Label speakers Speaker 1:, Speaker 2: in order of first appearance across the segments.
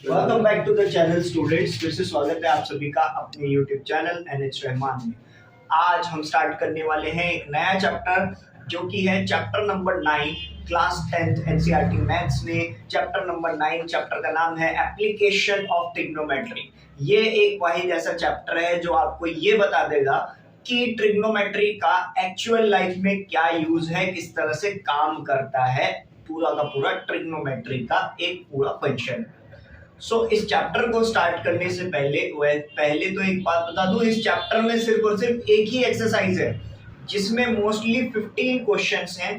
Speaker 1: Welcome back to the channel students. फिर से स्वागत है आप सभी का अपने यूट्यूब चैनल NH रहमान में। आज हम स्टार्ट करने वाले हैं एक नया चैप्टर जो कि है chapter number 9 class 10th NCERT maths में। चैप्टर नंबर 9 चैप्टर का नाम है एप्लीकेशन ऑफ ट्रिग्नोमेट्री। ये एक वाहिद ऐसा चैप्टर है जो आपको ये बता देगा कि ट्रिग्नोमेट्री का एक्चुअल लाइफ में क्या यूज है, किस तरह से काम करता है, पूरा का पूरा ट्रिग्नोमेट्री का एक पूरा फंक्शन। इस चैप्टर को स्टार्ट करने से पहले तो एक बात बता दूं, इस चैप्टर में सिर्फ और सिर्फ एक ही एक्सरसाइज है जिसमें मोस्टली 15 क्वेश्चंस हैं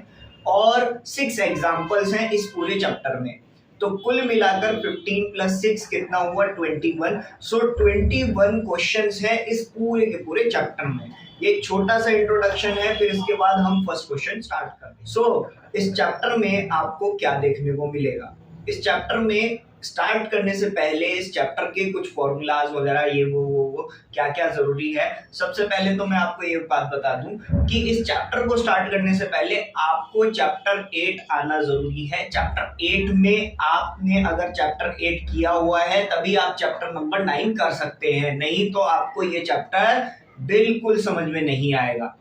Speaker 1: और 6 एग्जांपल्स हैं इस पूरे चैप्टर में। तो कुल मिलाकर 15 प्लस 6 कितना हुआ 21। 21 क्वेश्चंस हैं इस पूरे के पूरे चैप्टर में। ये एक छोटा सा इंट्रोडक्शन है, फिर इसके बाद हम फर्स्ट क्वेश्चन स्टार्ट करते हैं। इस चैप्टर में आपको क्या देखने को मिलेगा? इस चैप्टर में स्टार्ट करने से पहले इस चैप्टर के कुछ फॉर्मूलाज वगैरह ये वो क्या क्या जरूरी है। सबसे पहले तो मैं आपको ये बात बता दूं कि इस चैप्टर को स्टार्ट करने से पहले आपको चैप्टर 8 आना जरूरी है। चैप्टर 8 में आपने अगर चैप्टर 8 किया हुआ है तभी आप चैप्टर नंबर 9 कर सकते हैं, नहीं तो आपको ये चैप्टर बिल्कुल समझ में नहीं आएगा।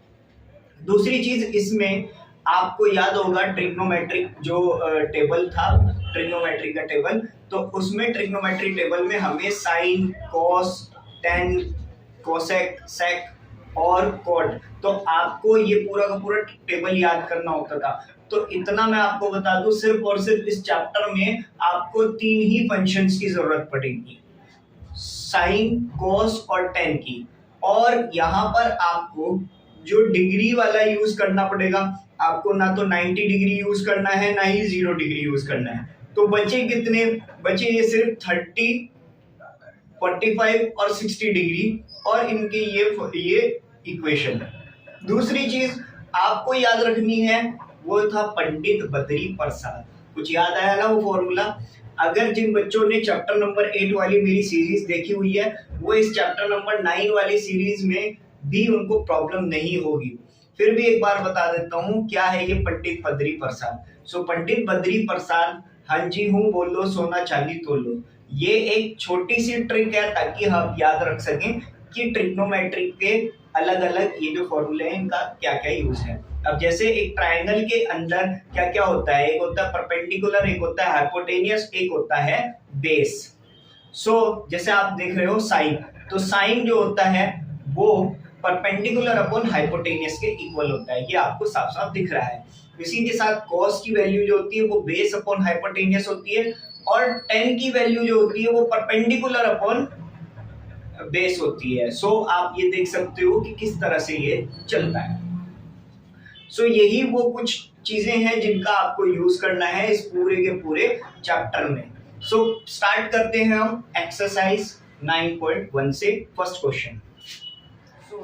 Speaker 1: दूसरी चीज, इसमें आपको याद होगा ट्रिग्नोमेट्रिक जो टेबल था, ट्रिग्नोमेट्री का टेबल, तो उसमें ट्रिग्नोमेट्री टेबल में हमें साइन, कॉस, टेन, कोसेक, सेक और कॉट, तो आपको ये पूरा का पूरा टेबल याद करना होता था। तो इतना मैं आपको बता दूं, सिर्फ और सिर्फ इस चैप्टर में आपको 3 ही फंक्शंस की जरूरत पड़ेगी, साइन, कॉस और टेन की। और यहाँ पर आपको जो डिग्री वाला यूज करना पड़ेगा, आपको ना तो 90 डिग्री यूज करना है ना ही 0 डिग्री यूज करना है। तो बचे कितने? बचे ये सिर्फ 30, 45 और 60 डिग्री, और इनके ये इक्वेशन है। दूसरी चीज आपको याद रखनी है वो था पंडित बद्री प्रसाद। कुछ याद आया ना वो फॉर्मूला? अगर जिन बच्चों ने चैप्टर नंबर 8 वाली मेरी सीरीज देखी हुई है वो इस चैप्टर नंबर 9 वाली सीरीज में भी उनको प्रॉब्लम नहीं होगी। फिर भी एक बार बता देता हूँ क्या है ये पंडित बद्री प्रसाद। पंडित बद्री प्रसाद, हाँ जी हूँ बोलो, सोना चांदी तोलो, ये एक छोटी सी ट्रिक है ताकि हम याद रख सकें कि ट्रिग्नोमेट्री के अलग अलग ये जो फॉर्मूले हैं इनका क्या क्या यूज है। अब जैसे एक ट्रायंगल के अंदर क्या क्या होता है, एक होता है परपेंडिकुलर, एक होता है हाइपोटेनियस, एक होता है बेस। जैसे आप देख रहे हो साइन, तो साइन जो होता है वो परपेंडिकुलर अपॉन हाइपोटेनियस के इक्वल होता है, ये आपको साफ साफ दिख रहा है। इसी के साथ कॉस की वैल्यू जो होती है वो बेस अपॉन हाइपोटेनियस होती है, और टेन की वैल्यू जो होती है वो परपेंडिकुलर अपॉन बेस होती है। आप ये देख सकते हो कि किस तरह से ये चलता है। यही वो कुछ चीजें हैं जिनका आपको यूज करना है इस पूरे के पूरे चैप्टर में। स्टार्ट करते हैं हम एक्सरसाइज 9.1 से फर्स्ट क्वेश्चन।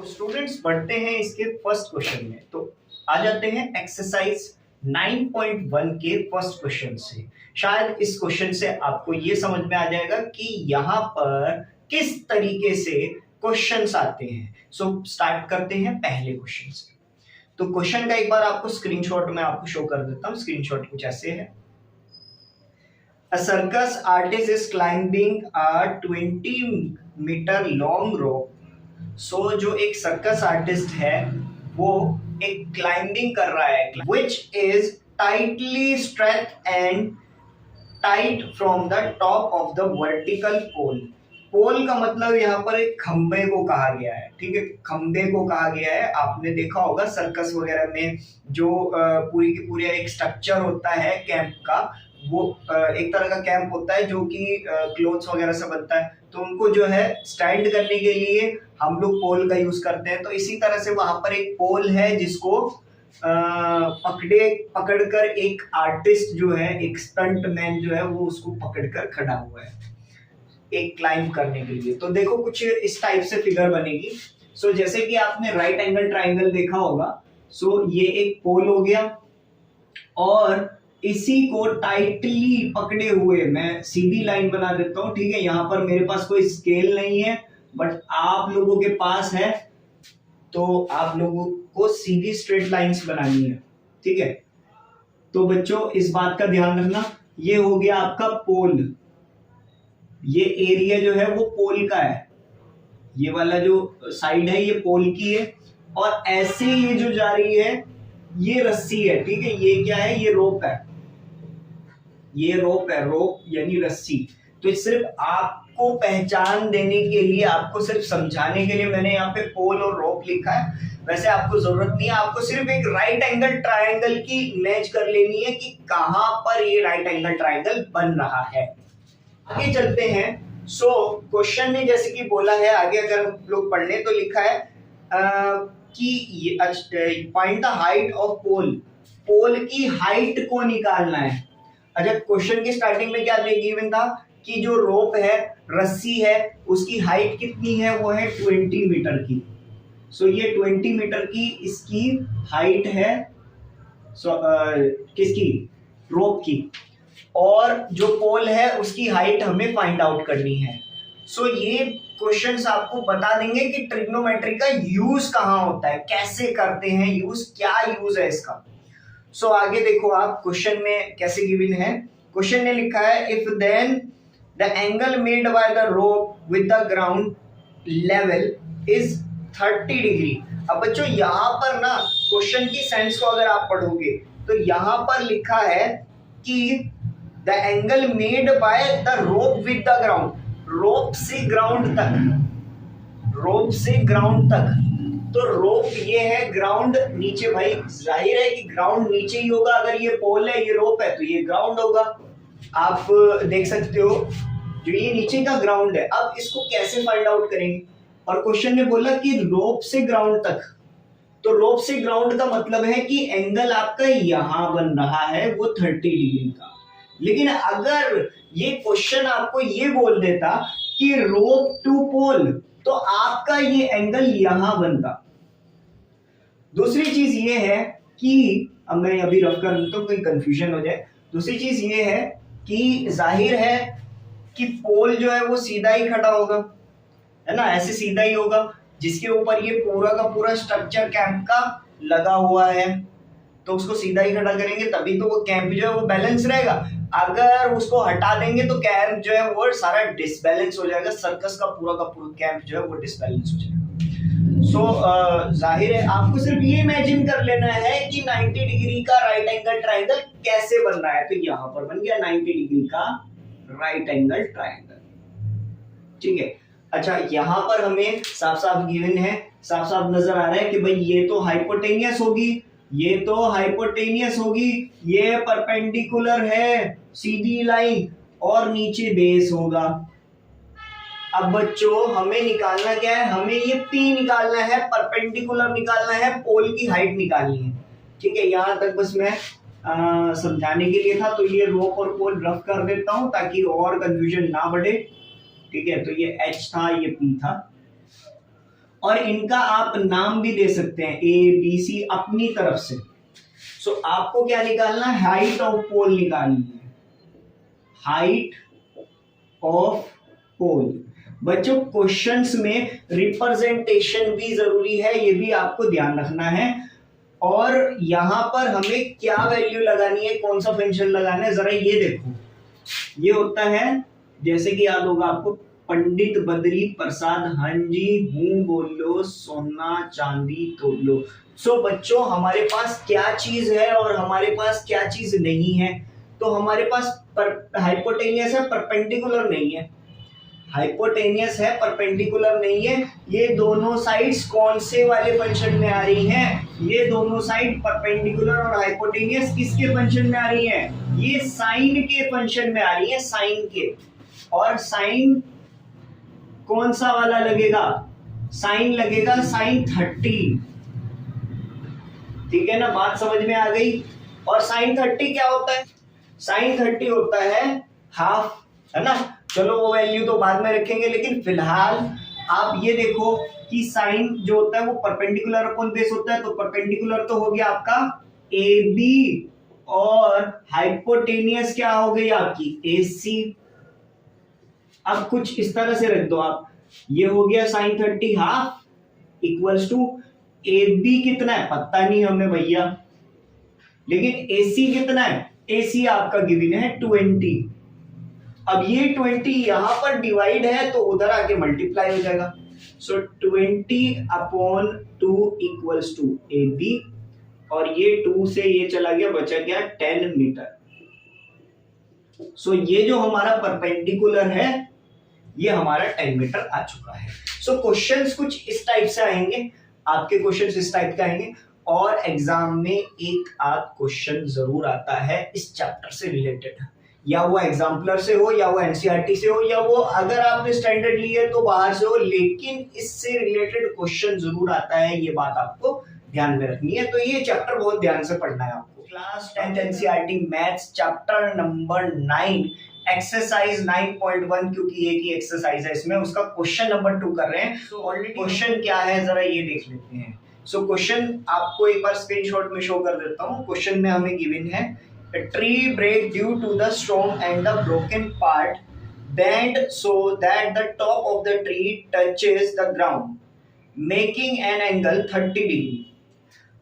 Speaker 1: स्टूडेंट्स बढ़ते हैं इसके फर्स्ट क्वेश्चन में। तो आ जाते हैं एक्सरसाइज 9.1 के फर्स्ट क्वेश्चन से। शायद इस क्वेश्चन से आपको ये समझ में आ जाएगा कि यहाँ पर किस तरीके से क्वेश्चंस आते हैं। स्टार्ट करते हैं पहले क्वेश्चन से। तो क्वेश्चन का एक बार आपको स्क्रीनशॉट में आपको शो कर देता हूं। स्क्रीनशॉट कुछ ऐसे है। A circus artist is climbing a 20-meter long rope. जो एक सर्कस आर्टिस्ट है वो एक क्लाइंबिंग कर रहा है, which is tightly strapped and tight from the top of the vertical pole. पोल का मतलब यहाँ पर एक खंबे को कहा गया है, ठीक है, खंबे को कहा गया है। आपने देखा होगा सर्कस वगैरह में जो पूरी की पूरी एक स्ट्रक्चर होता है कैंप का, वो एक तरह का कैंप होता है जो कि क्लोथ्स वगैरह से बनता है, तो उनको जो है स्टैंड करने के लिए हम लोग पोल का यूज करते हैं। तो इसी तरह से वहां पर एक पोल है जिसको पकड़कर एक आर्टिस्ट जो है, एक स्टंट मैन जो है वो उसको पकड़कर खड़ा हुआ है एक क्लाइंब करने के लिए। तो देखो कुछ इस टाइप से फिगर बनेगी। जैसे कि आपने राइट एंगल ट्राइंगल देखा होगा। ये एक पोल हो गया और इसी को टाइटली पकड़े हुए मैं सीधी लाइन बना देता हूं, ठीक है। यहां पर मेरे पास कोई स्केल नहीं है, बट आप लोगों के पास है, तो आप लोगों को सीधी स्ट्रेट लाइंस बनानी है, ठीक है। तो बच्चों इस बात का ध्यान रखना, ये हो गया आपका पोल, ये एरिया जो है वो पोल का है, ये वाला जो साइड है ये पोल की है, और ऐसे ये जो जा रही है ये रस्सी है, ठीक है। ये क्या है, ये रोप है, ये रोप है, रोप यानी रस्सी। तो सिर्फ आपको पहचान देने के लिए, आपको सिर्फ समझाने के लिए मैंने यहाँ पे पोल और रोप लिखा है। वैसे आपको जरूरत नहीं है, आपको सिर्फ एक राइट एंगल ट्रायंगल की इमेज कर लेनी है कि कहां पर ये राइट एंगल ट्रायंगल बन रहा है। आगे चलते हैं। सो क्वेश्चन ने जैसे कि बोला है, आगे अगर हम लोग पढ़ लें तो लिखा है कि फाइंड द हाइट ऑफ पोल, पोल की हाइट को निकालना है। अच्छा, क्वेश्चन की स्टार्टिंग में क्या गिवन था कि जो रोप है, रस्सी है, उसकी हाइट कितनी है, वो है 20 मीटर की। सो ये 20 मीटर की इसकी हाइट है, किसकी, रोप की, और जो पोल है उसकी हाइट हमें फाइंड आउट करनी है। सो ये क्वेश्चंस आपको बता देंगे कि ट्रिग्नोमेट्री का यूज कहां होता है, कैसे करते हैं यूज, क्या यूज है इसका। सो आगे देखो आप, क्वेश्चन में कैसे गिवन है। क्वेश्चन ने लिखा है if then the angle made by the rope with the ground level is 30 degree. अब बच्चों यहां पर ना क्वेश्चन की सेंस को अगर आप पढ़ोगे तो यहां पर लिखा है कि the angle made by the rope with the ground, rope से ग्राउंड तक, रोप से ग्राउंड तक। तो रोप ये है, ग्राउंड नीचे, भाई जाहिर है कि ग्राउंड नीचे ही होगा। अगर ये पोल है, ये रोप है, तो ये ग्राउंड होगा। आप देख सकते हो जो ये नीचे का ग्राउंड है। अब इसको कैसे फाइंड आउट करेंगे, और क्वेश्चन ने बोला कि रोप से ग्राउंड तक। तो रोप से ग्राउंड का मतलब है कि एंगल आपका यहां बन रहा है वो 30 डिग्री का। लेकिन अगर ये क्वेश्चन आपको ये बोल देता कि रोप टू पोल, तो आपका ये एंगल यहां बनता। दूसरी चीज ये है कि, अब मैं अभी रफ कर देता हूं कोई कंफ्यूजन हो जाए। दूसरी चीज ये है कि जाहिर है कि पोल जो है वो सीधा ही खड़ा होगा, है ना, ऐसे सीधा ही होगा, जिसके ऊपर ये पूरा का पूरा स्ट्रक्चर कैंप का लगा हुआ है। तो उसको सीधा ही खड़ा करेंगे तभी तो वो कैंप जो है वो बैलेंस रहेगा। अगर उसको हटा देंगे तो कैंप जो है वो सारा डिसबैलेंस हो जाएगा, सर्कस का पूरा कैंप जो है वो डिसबैलेंस हो जाएगा। सो जाहिर है आपको सिर्फ ये इमेजिन कर लेना है कि 90 डिग्री का राइट एंगल ट्रायंगल कैसे बन रहा है। तो यहाँ पर बन गया 90 डिग्री का राइट एंगल ट्रायंगल, ठीक है। अच्छा, यहाँ पर हमें साफ साफ गिवन है, साफ साफ नजर आ रहा है कि भाई ये तो हाइपोटेनियस होगी, ये तो हाइपोटेनियस होगी, ये परपेंडिकुलर है सीधी लाइन, और नीचे बेस होगा। अब बच्चों हमें निकालना क्या है, हमें ये P निकालना है, परपेंडिकुलर निकालना है, पोल की हाइट निकालनी है, ठीक है। यहां तक बस मैं समझाने के लिए था। तो ये रोप और पोल रफ कर देता हूं ताकि और कंफ्यूजन ना बढ़े, ठीक है। तो ये H था, ये P था, और इनका आप नाम भी दे सकते हैं ABC अपनी तरफ से। सो आपको क्या निकालना है, हाइट ऑफ पोल निकालनी है, हाइट ऑफ पोल। बच्चों क्वेश्चंस में रिप्रेजेंटेशन भी जरूरी है, ये भी आपको ध्यान रखना है। और यहां पर हमें क्या वैल्यू लगानी है, कौन सा फंक्शन लगाना है, जरा ये देखो। ये होता है, जैसे कि याद होगा आपको, पंडित बद्री प्रसाद हंजी हूं बोलो, सोना चांदी तोलो। सो बच्चों हमारे पास क्या चीज है और हमारे पास क्या चीज नहीं है। तो हमारे पास हाइपोटेनियस है, परपेंडिकुलर नहीं है, हाइपोटेनियस है, परपेंडिकुलर नहीं है। ये दोनों साइड्स कौन से वाले फंक्शन में आ रही हैं, ये दोनों साइड परपेंडिकुलर और हाइपोटेनियस किसके फंक्शन में आ रही हैं, ये साइन के फंक्शन में आ रही है, साइन के। और साइन कौन सा वाला लगेगा, साइन लगेगा साइन 30, ठीक है ना, बात समझ में आ गई। और साइन 30 क्या होता है, साइन 30 होता है हाफ, है ना। चलो वो वैल्यू तो बाद में रखेंगे, लेकिन फिलहाल आप ये देखो कि साइन जो होता है वो परपेंडिकुलर अपॉन बेस होता है। तो परपेंडिकुलर तो हो गया आपका AB, और हाइपोटेनियस क्या हो गई आपकी AC। अब कुछ इस तरह से रख दो आप, ये हो गया sine 30 half equals to AB कितना है पता नहीं हमें भैया, लेकिन AC कितना है, AC आपका गिवन है 20। अब ये 20 यहाँ पर डिवाइड है तो उधर आके मल्टीप्लाई हो जाएगा। सो 20/2 इक्वल्स टू AB, और ये 2 से ये चला गया, बचा गया 10 मीटर। सो ये जो हमारा परपेंडिकुलर है ये हमारा 10 मीटर आ चुका है। सो क्वेश्चंस कुछ इस टाइप से आएंगे, आपके क्वेश्चंस इस टाइप के आएंगे, और एग्जाम में एक आध क्वेश्चन जरूर आता है इस चैप्टर से रिलेटेड, या वो एग्जाम्पलर से हो, या वो एनसीईआरटी से हो, या वो अगर आपने स्टैंडर्ड ली है तो बाहर से हो, लेकिन इससे रिलेटेड क्वेश्चन जरूर आता है। ये बात आपको ध्यान में रखनी है, तो ये चैप्टर बहुत ध्यान से पढ़ना है आपको। Class 10th NCERT maths chapter number 9 exercise 9.1, क्योंकि एक ही एक्सरसाइज है इसमें, उसका क्वेश्चन नंबर 2 कर रहे हैं। सो ऑलरेडी क्वेश्चन क्या है जरा ये देख लेते हैं। सो क्वेश्चन आपको एक बार स्क्रीनशॉट में शो कर देता हूँ। क्वेश्चन में हमें गिवन है a tree break due to the storm and the broken part bend so that the top of the tree touches the ground making an angle 30 degree।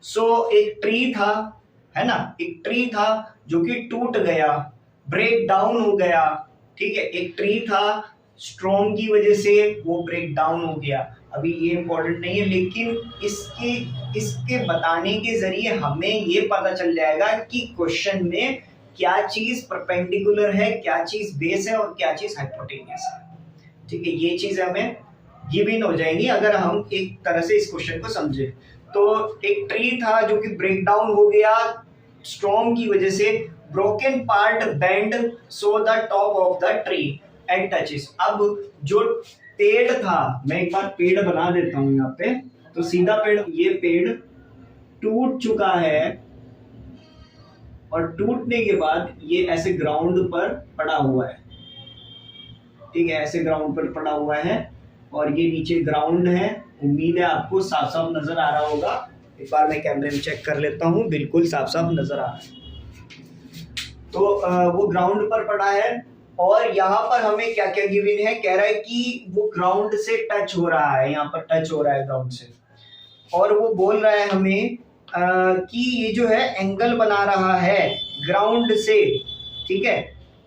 Speaker 1: so एक tree था, है ना, एक ट्री था जो कि टूट गया, ब्रेक डाउन हो गया, ठीक है, एक ट्री था, स्ट्रॉम की वजह से वो ब्रेक डाउन हो गया। अभी ये इंपॉर्टेंट नहीं है, लेकिन इसके बताने के जरिए हमें ये पता चल जाएगा कि क्वेश्चन में क्या चीज परपेंडिकुलर है, क्या चीज बेस है और क्या चीज हाइपोटेन्यूस है। ठीक है, ये चीज हमें गिवन हो जाएंगी अगर हम एक तरह से इस क्वेश्चन को समझे। तो एक ट्री था जो कि ब्रेक डाउन हो गया स्टॉर्म की वजह से, broken part bend so the top of the tree and touches. अब जो पेड़ था, मैं एक बार पेड़ बना देता हूं यहाँ पे, तो सीधा पेड़, ये पेड़ टूट चुका है और टूटने के बाद ये ऐसे ग्राउंड पर पड़ा हुआ है, ठीक है, ऐसे ग्राउंड पर पड़ा हुआ है और ये नीचे ग्राउंड है। उम्मीद है आपको साफ साफ नजर आ रहा होगा। एक बार मैं कैमरे में चेक कर लेता हूँ, बिल्कुल साफ साफ नजर आ रहा है। तो वो ग्राउंड पर पड़ा है और यहाँ पर हमें क्या क्या गिवन है, कह रहा है कि वो ग्राउंड से टच हो रहा है, यहाँ पर टच हो रहा है ग्राउंड से, और वो बोल रहा है हमें कि ये जो है एंगल बना रहा है ग्राउंड से, ठीक है,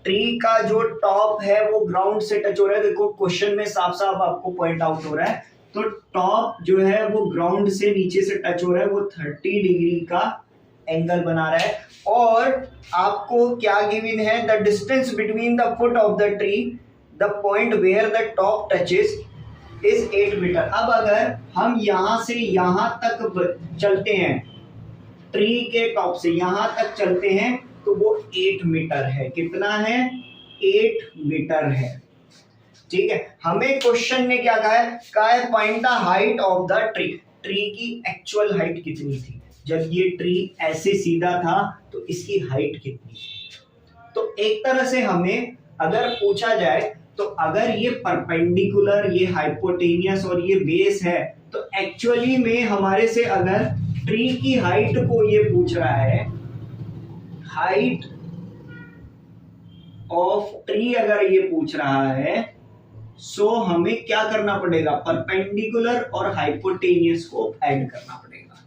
Speaker 1: ट्री का जो टॉप है वो ग्राउंड से टच हो रहा है। देखो क्वेश्चन में साफ साफ आपको पॉइंट आउट हो रहा है, तो टॉप जो है वो ग्राउंड से नीचे से टच हो रहा है, वो 30 डिग्री का एंगल बना रहा है। और आपको क्या गिवन है, the distance between the foot of the tree the point where the top touches is 8 metre. अब अगर हम यहां से यहां तक चलते हैं, ट्री के टॉप से यहां तक चलते हैं, तो वो 8 मीटर है। कितना है, 8 मीटर है, ठीक है। हमें क्वेश्चन ने क्या कहा है find the height of the tree. Tree की एक्चुअल हाइट कितनी थी, जब ये ट्री ऐसे सीधा था तो इसकी हाइट कितनी थी। तो एक तरह से हमें अगर पूछा जाए तो अगर ये परपेंडिकुलर, ये हाइपोटेनियस और ये बेस है, तो एक्चुअली में हमारे से अगर ट्री की हाइट को ये पूछ रहा है, हाइट ऑफ ट्री अगर ये पूछ रहा है, सो हमें क्या करना पड़ेगा, परपेंडिकुलर और हाइपोटेनियस को ऐड करना पड़ेगा।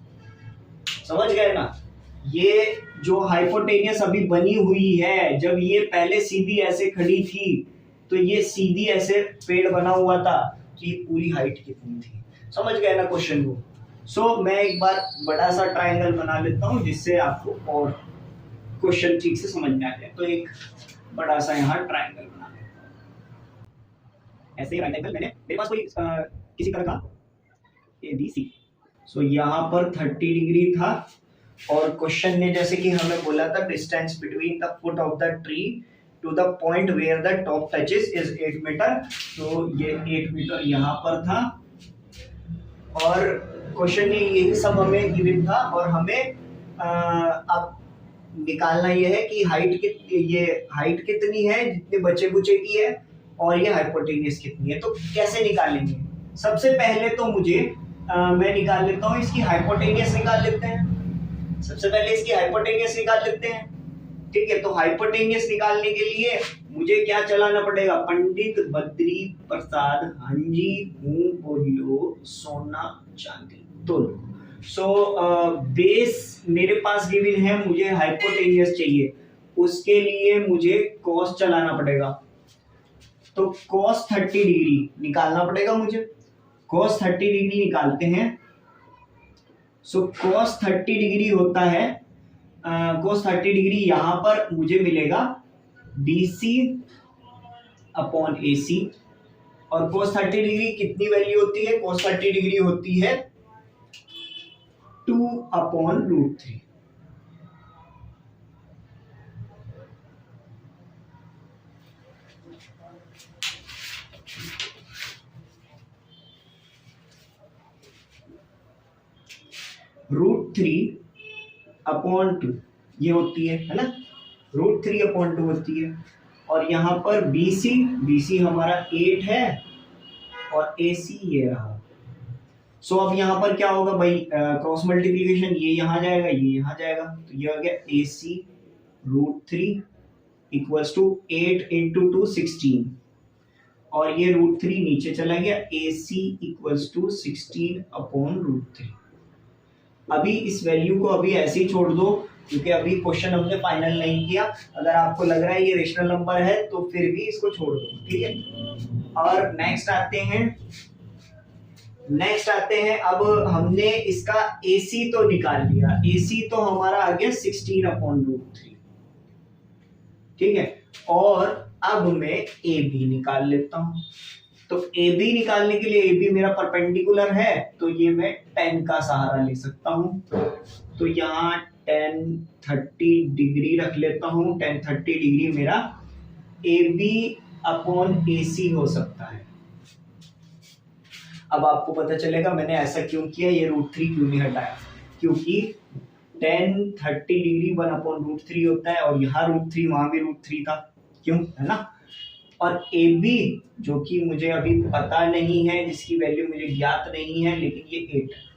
Speaker 1: समझ गए ना। ये जो हाइपोटेनियस अभी बनी हुई है, जब ये पहले सीधी ऐसे खड़ी थी तो ये सीधी ऐसे पेड़ बना हुआ था, तो ये पूरी हाइट कितनी थी। समझ गए ना क्वेश्चन को। सो मैं एक बार बड़ा सा ट्रायंगल बना लेता हूं जिससे आपको और क्वेश्चन ठीक से समझ में आ जाए। तो एक बड़ा सा यहाँ ट्रायंगल बना लें, ऐसे ही ट्रायंगल मैंने, मेरे पास कोई किसी तरह का ABC। सो यहाँ पर 30 डिग्री था और क्वेश्चन ने जैसे कि हमें बोला था distance between the foot of the tree to the point where the top touches is 8 metre. तो ये 8 मीटर यहाँ पर था और क्वेश्चन ने ये सब हमें गिवन था और हमें अब निकालना ये है कि ये हाइट कितनी है जितने बचे बुचे की है और ये हाइपोटेनियस कितनी है। तो कैसे निकालेंगे, सबसे पहले तो मुझे मैं निकाल लेता हूँ इसकी हाइपोटेनियस निकाल लेते हैं। सबसे पहले इसकी हाइपोटेनियस निकाल लेते हैं, ठीक है। तो हाइपोटेनियस निकालने के लिए मुझे क्या चलाना पड़ेगा, पंडित बद्री प्रसाद हंजी हूँ बोलो सोना चांदी दोनों। सो बेस मेरे पास गिवन है, मुझे हाइपोटेनियस चाहिए, उसके लिए मुझे कॉस चलाना पड़ेगा। तो cos 30 डिग्री निकालना पड़ेगा मुझे। cos 30 डिग्री निकालते हैं। सो cos 30 डिग्री होता है cos 30 डिग्री यहां पर मुझे मिलेगा BC अपॉन AC। और cos 30 डिग्री कितनी वैल्यू होती है? cos 30 डिग्री होती है 2 अपॉन √3। √3 अपॉन 2 ये होती है ना, √3 अपॉन 2 होती है। और यहाँ पर BC हमारा 8 है और AC ये रहा। सो अब यहाँ पर क्या होगा भाई, क्रॉस मल्टीप्लीकेशन, ये यहाँ जाएगा ये यहाँ जाएगा, तो ये हो गया AC √3 इक्वल्स टू 8 इंटू 2 16, और ये √3 नीचे चला गया, AC इक्वल्स टू 16 अपॉन √3। अभी इस वैल्यू को अभी ऐसे ही छोड़ दो, क्योंकि अभी क्वेश्चन हमने फाइनल नहीं किया। अगर आपको लग रहा है ये रेशनल नंबर है तो फिर भी इसको छोड़ दो, ठीक है। और नेक्स्ट आते हैं अब हमने इसका AC तो निकाल लिया, AC तो हमारा आ गया 16 अपॉन √3, ठीक है। और अब मैं AB निकाल लेता हूं। तो AB निकालने के लिए AB मेरा परपेंडिकुलर है, तो ये मैं 10 का सहारा ले सकता हूं। तो यहाँ 10 30 डिग्री रख लेता हूं। 10 30 डिग्री मेरा AB अपॉन AC हो सकता है। अब आपको पता चलेगा मैंने ऐसा क्यों किया, ये √3 क्यों नहीं हटाया, क्योंकि 10 30 डिग्री 1 अपॉन √3 होता है, और यहाँ √3 वहां भी √3 था, क्यों, है ना। और AB जो कि मुझे अभी पता नहीं है, जिसकी वैल्यू मुझे ज्ञात नहीं है, लेकिन ये 8 है,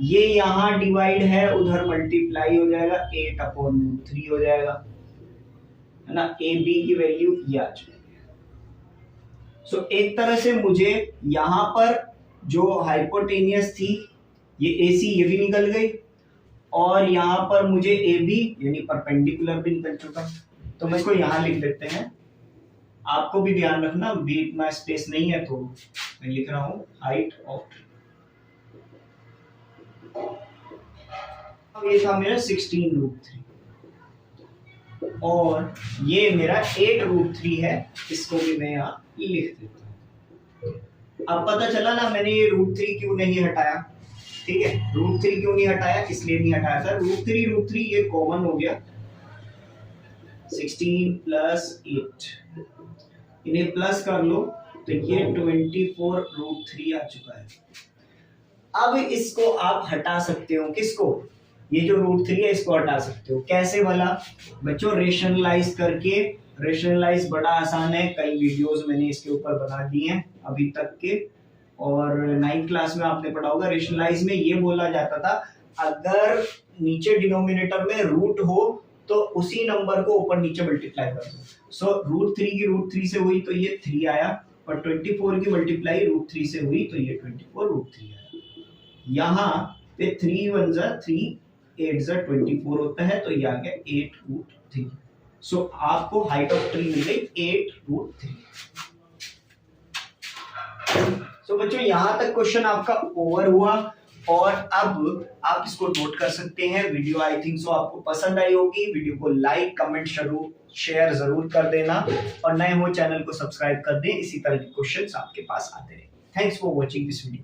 Speaker 1: ये यहाँ डिवाइड है, उधर मल्टीप्लाई हो जाएगा, 8 अपॉन √3 हो जाएगा, है ना। AB की वैल्यू ये आ जाएगी। सो एक तरह से मुझे यहाँ पर जो हाइपोटेनियस थी ये AC ये भी निकल गई, और यहाँ पर मुझे AB यानी परपेंडिकुलर भी निकल चुका। तो मैं इसको यहाँ लिख देते हैं। आपको भी ध्यान रखना, बीच में स्पेस नहीं है, तो मैं लिख रहा हूं हाइट ऑफ, ये था मेरा 16 √3, और ये मेरा 8 √3 है, इसको भी मैं यहाँ लिख देता हूँ। अब पता चला ना मैंने ये √3 क्यों नहीं हटाया, ठीक है। √3 क्यों नहीं हटाया, इसलिए नहीं हटाया था, √3 ये कॉमन हो गया, 16 प्लस 8, इन्हें प्लस कर लो तो ये 24 √3 आ चुका है। अब इसको आप हटा सकते हो, किसको, ये जो √3 है इसको हटा सकते हो। कैसे वाला बच्चों, रेशनलाइज करके। रेशनलाइज बड़ा आसान है, कई वीडियोस मैंने इसके ऊपर बना दिए हैं अभी तक के, और 9th क्लास में आपने पढ़ा होगा। रेशनलाइज में ये बोला जाता था, अगर नीचे डिनोमिनेटर में रूट हो तो उसी नंबर को ऊपर नीचे मल्टीप्लाई कर दो। सो √3 की √3 से हुई तो ये 3 आया, और 24 की मल्टीप्लाई √3 से हुई तो ये 24 √3 आया। यहाँ पे 3 1 जा 3, 8 जा 24 होता है, तो ये आ गया 8 √3। सो आपको हाइट ऑफ ट्री मिल गई 8 √3। सो बच्चों यहाँ तक क्वेश्चन आपका ओवर हुआ, और अब आप इसको नोट कर सकते हैं। वीडियो आई थिंक सो आपको पसंद आई होगी। वीडियो को लाइक कमेंट शेयर जरूर कर देना, और नए हो चैनल को सब्सक्राइब कर दें, इसी तरह के क्वेश्चंस आपके पास आते रहे। Thanks for watching this video.